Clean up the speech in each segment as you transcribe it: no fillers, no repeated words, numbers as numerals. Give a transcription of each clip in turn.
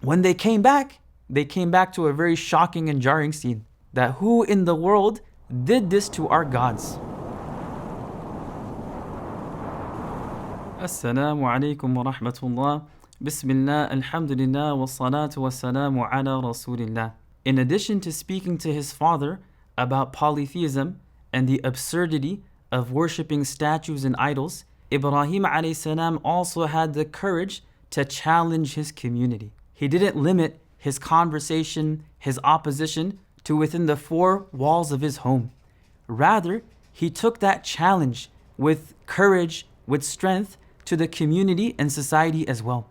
When they came back to a very shocking and jarring scene. That who in the world did this to our gods? Assalamu alaikum wa rahmatullah. Bismillah, alhamdulillah, wa salatu wa salamu ala rasulillah. In addition to speaking to his father about polytheism and the absurdity of worshipping statues and idols, Ibrahim alayhi salam also had the courage to challenge his community. He didn't limit his conversation, his opposition to within the four walls of his home. Rather, he took that challenge with courage, with strength to the community and society as well.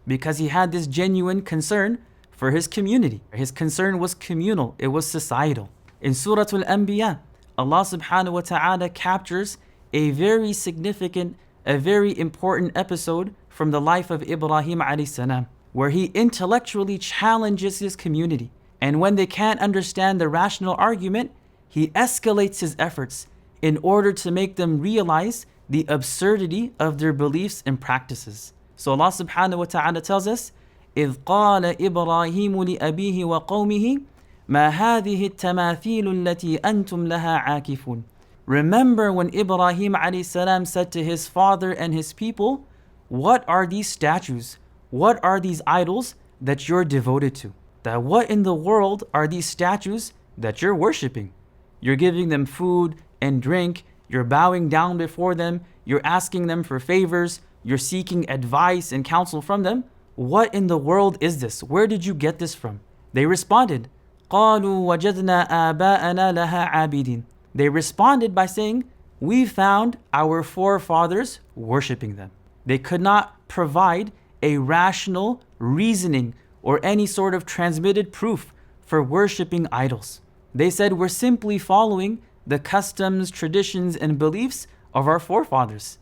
Because he had this genuine concern for his community. His concern was communal, it was societal. In Surah Al-Anbiya, Allah subhanahu wa ta'ala captures a very significant, a very important episode from the life of Ibrahim alayhi salam, where he intellectually challenges his community. And when they can't understand the rational argument, he escalates his efforts in order to make them realize the absurdity of their beliefs and practices. So Allah subhanahu wa ta'ala tells us, إِذْ قَالَ إِبْرَاهِيمُ لِأَبِيهِ وَقَوْمِهِ مَا هَذِهِ التَّمَاثِيلُ الَّتِي أَنْتُمْ لَهَا عَاكِفُونَ. Remember when Ibrahim alayhi salam said to his father and his people, what are these statues? What are these idols that you're devoted to? That what in the world are these statues that you're worshipping? You're giving them food and drink, you're bowing down before them, you're asking them for favors, you're seeking advice and counsel from them. What in the world is this? Where did you get this from? They responded, قَالُوا وَجَدْنَا آبَاءَنَا لَهَا عَابِدِينَ. They responded by saying, we found our forefathers worshipping them. They could not provide a rational reasoning or any sort of transmitted proof for worshipping idols. They said, we're simply following the customs, traditions, and beliefs of our forefathers.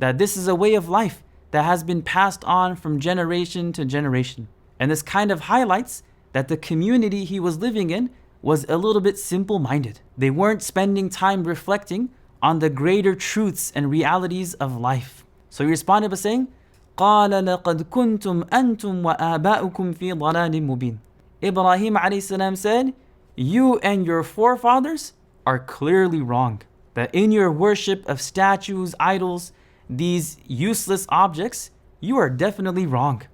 That this is a way of life that has been passed on from generation to generation. And this kind of highlights that the community he was living in was a little bit simple-minded. They weren't spending time reflecting on the greater truths and realities of life. So he responded by saying, قَالَ لَقَدْ كُنْتُمْ أَنْتُمْ وَآبَاؤُكُمْ فِي ضَلَالٍ مُبِينٍ. Ibrahim alayhi salam said, you and your forefathers are clearly wrong. That in your worship of statues, idols, these useless objects, you are definitely wrong.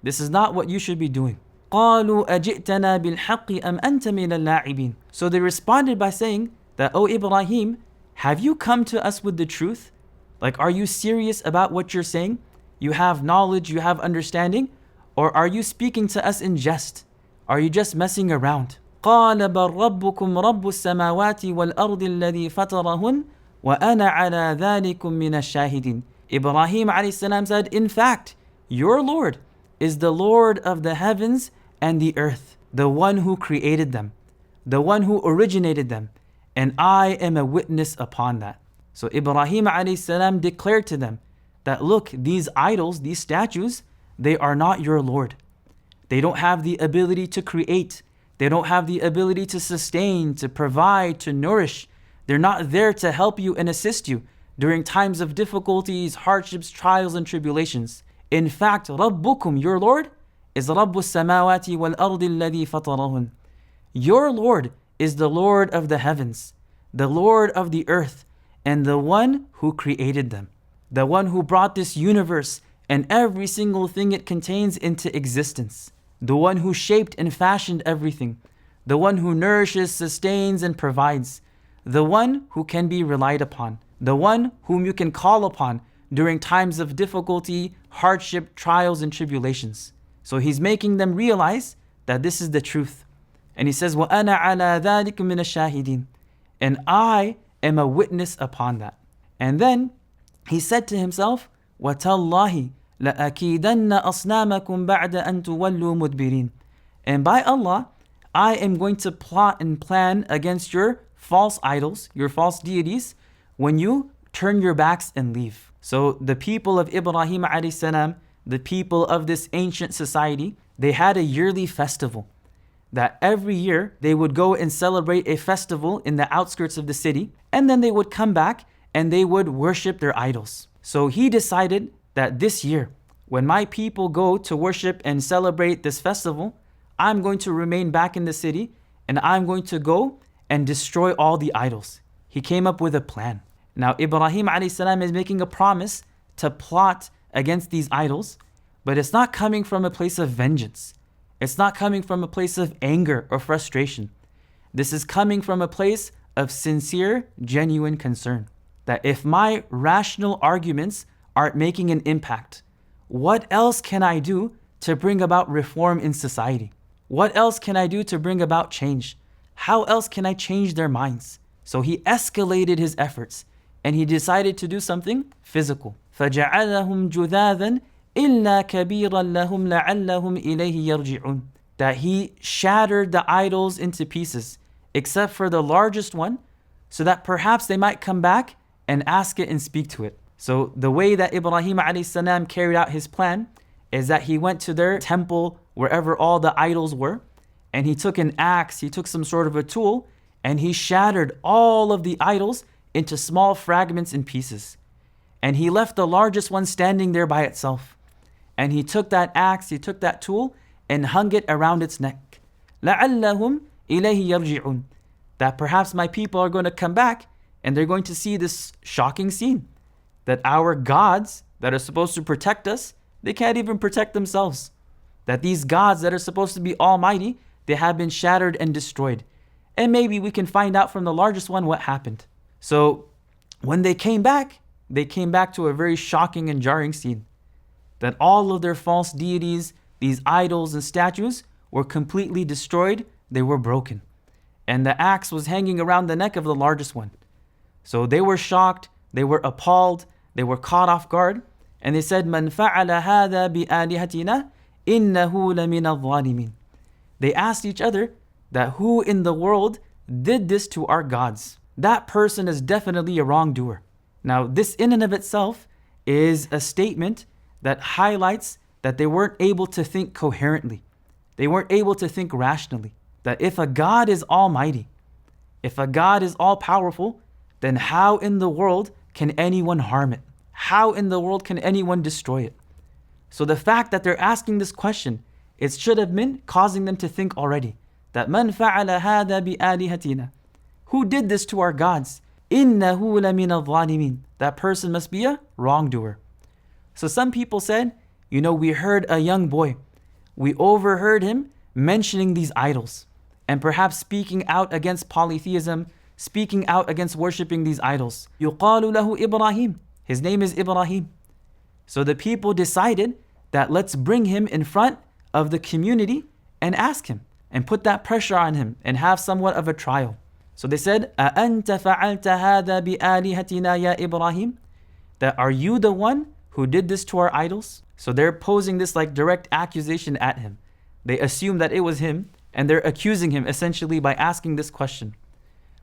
This is not what you should be doing. قَالُوا أَجِئْتَنَا بِالْحَقِّ أَمْ أَنْتَ مِنَ اللاعبين. So they responded by saying that, O Ibrahim, have you come to us with the truth? Like, are you serious about what you're saying? You have knowledge, you have understanding? Or are you speaking to us in jest? Are you just messing around? قَالَ بَلْ رَبُّكُمْ رَبُّ السَّمَاوَاتِ وَالْأَرْضِ الَّذِي فَطَرَهُنْ وَأَنَا عَلَى ذَلِكُمْ مِنَ الشَّاهِدِينَ. Ibrahim alayhi salam said, in fact, your Lord is the Lord of the heavens and the earth, the one who created them, the one who originated them, and I am a witness upon that. So Ibrahim alayhi salam declared to them that, look, these idols, these statues, they are not your Lord. They don't have the ability to create. They don't have the ability to sustain, to provide, to nourish. They're not there to help you and assist you during times of difficulties, hardships, trials, and tribulations. In fact, Rabbukum, your Lord, is Rabbu samawati wal ardi alladhi fatarahun. Your Lord is the Lord of the heavens, the Lord of the earth, and the one who created them. The one who brought this universe and every single thing it contains into existence. The one who shaped and fashioned everything. The one who nourishes, sustains, and provides. The one who can be relied upon. The one whom you can call upon during times of difficulty, hardship, trials, and tribulations. So he's making them realize that this is the truth. And he says, وَأَنَا عَلَى ذَلِكُم مِّنَ الشَّاهِدِينَ. And I am a witness upon that. And then he said to himself, وَتَاللَّهِ لَأَكِيدَنَّ أَصْنَامَكُمْ بَعْدَ أَن تُوَلُّوا مُدْبِرِينَ. And by Allah, I am going to plot and plan against your false idols, your false deities, when you turn your backs and leave. So the people of Ibrahim alayhi salam, the people of this ancient society, they had a yearly festival. That every year they would go and celebrate a festival in the outskirts of the city, and then they would come back and they would worship their idols. So he decided that this year, when my people go to worship and celebrate this festival, I'm going to remain back in the city and I'm going to go and destroy all the idols. He came up with a plan. Now Ibrahim a.s. is making a promise to plot against these idols, but it's not coming from a place of vengeance. It's not coming from a place of anger or frustration. This is coming from a place of sincere, genuine concern. That if my rational arguments aren't making an impact, what else can I do to bring about reform in society? What else can I do to bring about change? How else can I change their minds? So he escalated his efforts and he decided to do something physical. فَجَعَلَهُمْ جُذَاذًا إِلَّا كَبِيرًا لَهُمْ لَعَلَّهُمْ إِلَيْهِ يَرْجِعُونَ. That he shattered the idols into pieces, except for the largest one, so that perhaps they might come back and ask it and speak to it. So the way that Ibrahim a.s. carried out his plan is that he went to their temple, wherever all the idols were, and he took an axe, he took some sort of a tool, and he shattered all of the idols into small fragments and pieces. And he left the largest one standing there by itself. And he took that axe, he took that tool, and hung it around its neck. لَعَلَّهُمْ إِلَيْهِ يَرْجِعُونَ. That perhaps my people are going to come back and they're going to see this shocking scene. That our gods that are supposed to protect us, they can't even protect themselves. That these gods that are supposed to be almighty, they have been shattered and destroyed. And maybe we can find out from the largest one what happened. So when they came back to a very shocking and jarring scene. That all of their false deities, these idols and statues, were completely destroyed. They were broken. And the axe was hanging around the neck of the largest one. So they were shocked, they were appalled, they were caught off guard. And they said, مَنْ فَعَلَ هَذَا بِآلِهَتِنَا إِنَّهُ لَمِنَ الظَّالِمِينَ. They asked each other that who in the world did this to our gods? That person is definitely a wrongdoer. Now this in and of itself is a statement that highlights that they weren't able to think coherently. They weren't able to think rationally. That if a God is almighty, if a God is all powerful, then how in the world can anyone harm it? How in the world can anyone destroy it? So the fact that they're asking this question, it should have been causing them to think already. That مَنْ فَعَلَ هَذَا بِآلِهَتِنَا. Who did this to our gods? إِنَّهُ لَمِنَ الظَّالِمِينَ. That person must be a wrongdoer. So some people said, we heard a young boy. We overheard him mentioning these idols and perhaps speaking out against polytheism, speaking out against worshipping these idols. يُقَالُ لَهُ Ibrahim. His name is Ibrahim. So the people decided that let's bring him in front of the community and ask him and put that pressure on him and have somewhat of a trial. So they said, أَأَنْتَ فَعَلْتَ هَذَا بِآلِهَتِنَا يَا Ibrahim? That are you the one who did this to our idols? So they're posing this like direct accusation at him. They assume that it was him and they're accusing him essentially by asking this question.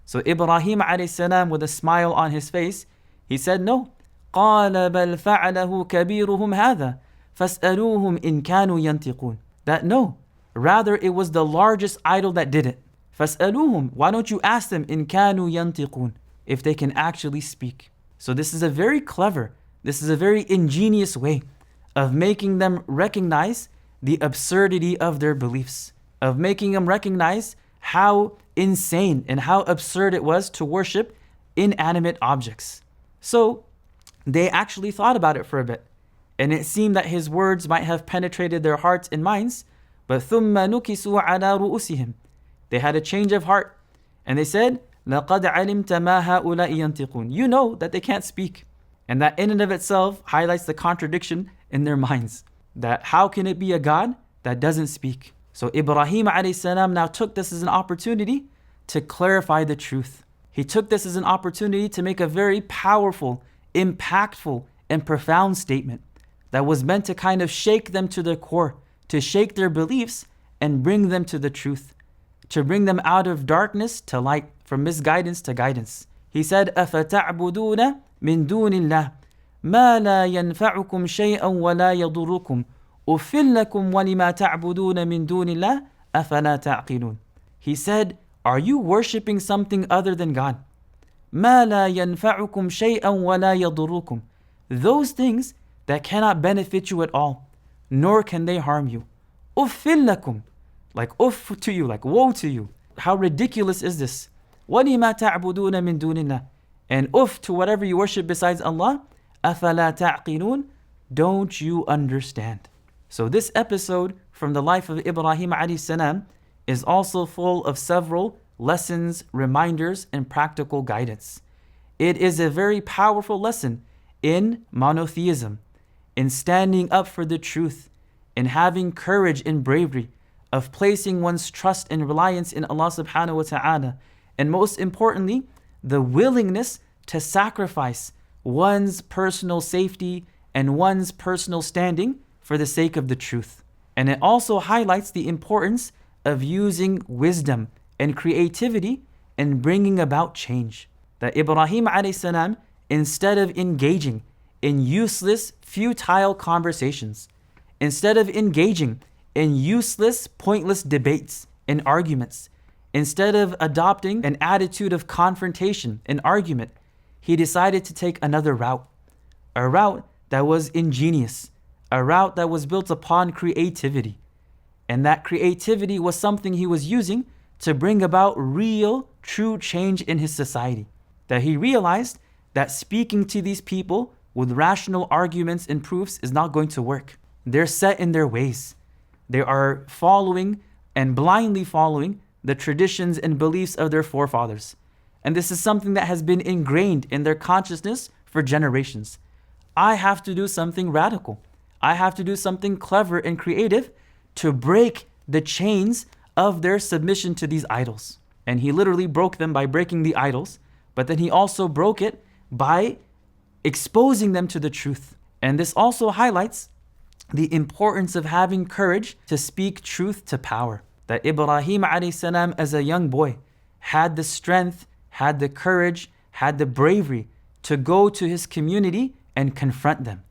So Ibrahim a.s. with a smile on his face, he said, no. قَالَ بَلْ فَعَلَهُ كَبِيرُهُمْ هَذَا فَاسْأَلُوهُمْ إِنْ كَانُوا يَنْتِقُونَ. That no, rather it was the largest idol that did it. فَاسْأَلُوهُمْ. Why don't you ask them إِنْ كَانُوا يَنْتِقُونَ, if they can actually speak. So this is a very clever, this is a very ingenious way of making them recognize the absurdity of their beliefs, of making them recognize how insane and how absurd it was to worship inanimate objects. So they actually thought about it for a bit, and it seemed that his words might have penetrated their hearts and minds, but ثُمَّ نُكِسُوا عَلَى رُؤُسِهِمْ. They had a change of heart, and they said, لَقَدْ عَلِمْتَ مَا هَؤُلَاءِ يَنْتِقُونَ. You know that they can't speak. And that in and of itself highlights the contradiction in their minds. That how can it be a God that doesn't speak? So Ibrahim a.s. now took this as an opportunity to clarify the truth. He took this as an opportunity to make a very powerful, impactful, and profound statement that was meant to kind of shake them to their core, to shake their beliefs and bring them to the truth, to bring them out of darkness to light, from misguidance to guidance. He said, أَفَتَعْبُدُونَ مِن دُونِ اللَّهِ مَا لَا يَنْفَعُكُمْ شَيْئًا وَلَا يَضُرُّكُمْ أُفِلْ لَكُمْ وَلِمَا تَعْبُدُونَ مِن دُونِ اللَّهِ أَفَلَا تَعْقِلُونَ. He said, are you worshipping something other than God? مَا لَا يَنْفَعُكُمْ شَيْئًا وَلَا يَضُرُّكُمْ. Those things that cannot benefit you at all, nor can they harm you. Uffil lakum, like uff to you, like woe to you. How ridiculous is this? وَلِمَا تَعْبُدُونَ مِن دُونِ اللَّهِ, and uff to whatever you worship besides Allah. أَفَلَا تَعْقِلُونَ, don't you understand? So this episode from the life of Ibrahim alayhi salam is also full of several lessons, reminders, and practical guidance. It is a very powerful lesson in monotheism, in standing up for the truth, in having courage and bravery, of placing one's trust and reliance in Allah subhanahu wa ta'ala, and most importantly, the willingness to sacrifice one's personal safety and one's personal standing for the sake of the truth. And it also highlights the importance of using wisdom and creativity in bringing about change. That Ibrahim alayhi salam, instead of engaging in useless, futile conversations, instead of engaging in useless, pointless debates and arguments, instead of adopting an attitude of confrontation and argument, he decided to take another route, a route that was ingenious, a route that was built upon creativity. And that creativity was something he was using to bring about real, true change in his society. That he realized that speaking to these people with rational arguments and proofs is not going to work. They're set in their ways. They are following and blindly following the traditions and beliefs of their forefathers. And this is something that has been ingrained in their consciousness for generations. I have to do something radical. I have to do something clever and creative to break the chains of their submission to these idols. And he literally broke them by breaking the idols, but then he also broke it by exposing them to the truth. And this also highlights the importance of having courage to speak truth to power. That Ibrahim alayhi salam as a young boy had the strength, had the courage, had the bravery to go to his community and confront them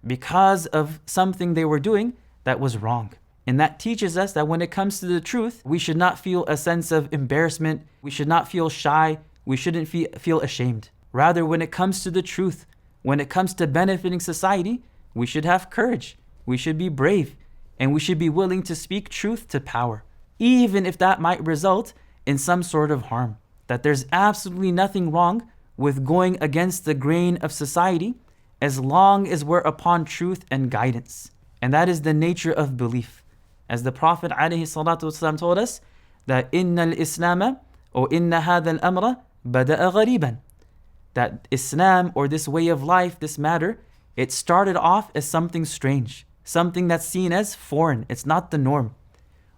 because of something they were doing that was wrong. And that teaches us that when it comes to the truth, we should not feel a sense of embarrassment. We should not feel shy. We shouldn't feel ashamed. Rather, when it comes to the truth, when it comes to benefiting society, we should have courage. We should be brave. And we should be willing to speak truth to power, even if that might result in some sort of harm. That there's absolutely nothing wrong with going against the grain of society as long as we're upon truth and guidance. And that is the nature of belief. As the Prophet ﷺ told us, that إِنَّ الْإِسْلَامَ or إِنَّ هَذَا الْأَمْرَ بَدَأَ غَرِيبًا, that Islam or this way of life, this matter, it started off as something strange, something that's seen as foreign. It's not the norm.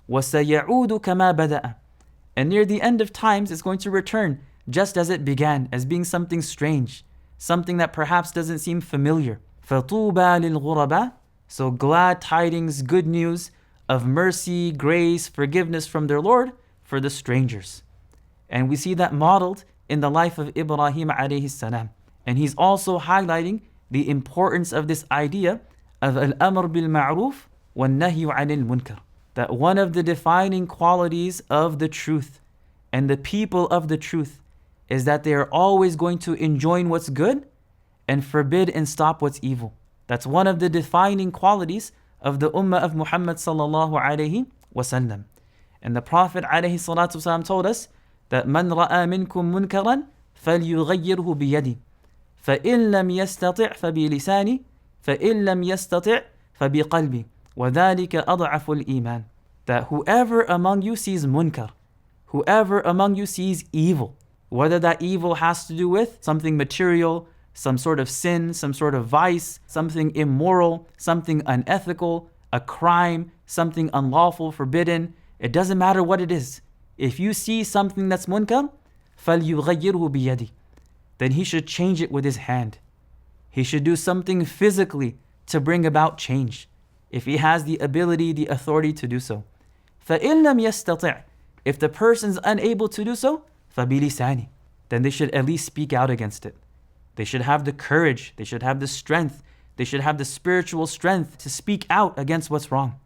وَسَيَعُودُ كَمَا بَدَأَ, and near the end of times it's going to return just as it began, as being something strange, something that perhaps doesn't seem familiar. فَطُوبَى لِلْغُرَبَى, so glad tidings, good news of mercy, grace, forgiveness from their Lord for the strangers. And we see that modeled in the life of Ibrahim alayhi salam. And he's also highlighting the importance of this idea of al-amr bil-ma'ruf wa-nahyu 'anil munkar. That one of the defining qualities of the truth and the people of the truth is that they are always going to enjoin what's good and forbid and stop what's evil. That's one of the defining qualities of the ummah of Muhammad sallallahu alayhi wasallam. And the Prophet alayhi salatu wasallam told us that man ra'a minkum munkaran falyughayyirhu biyadi, فإن لم يستطع فبلسانه فإن لم يستطع فبقلبه وذلك أضعف الإيمان. That whoever among you sees munkar, whoever among you sees evil, whether that evil has to do with something material, some sort of sin, some sort of vice, something immoral, something unethical, a crime, something unlawful, forbidden, it doesn't matter what it is. If you see something that's munkar, فَلْيُغَيِّرْهُ بِيَدِهِ, then he should change it with his hand. He should do something physically to bring about change, if he has the ability, the authority to do so. فَإِن لَمْ يَسْتَطِعْ, if the person's unable to do so, فَبِلِسَانِ, then they should at least speak out against it. They should have the courage, they should have the strength, they should have the spiritual strength to speak out against what's wrong.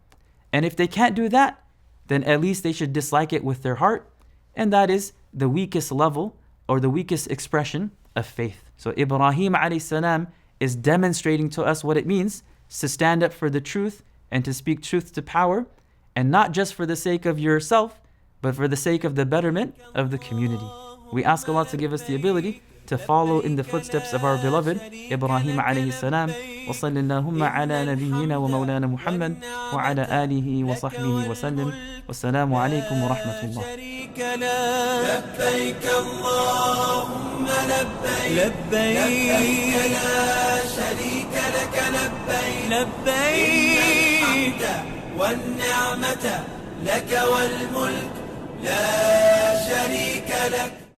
And if they can't do that, then at least they should dislike it with their heart, and that is the weakest level or the weakest expression of faith. So Ibrahim alayhi salam is demonstrating to us what it means to stand up for the truth and to speak truth to power, and not just for the sake of yourself, but for the sake of the betterment of the community. We ask Allah to give us the ability to follow in the footsteps of our beloved Ibrahim عليه السلام. وصل اللهم على نبينا ومولانا محمد وعلى آله وصحبه وسلم. والسلام عليكم ورحمة الله. لبيك اللهم لبيك لبيك لا شريك لك لبيك لبيك الحمد والنعمة لك والملك لا شريك لك.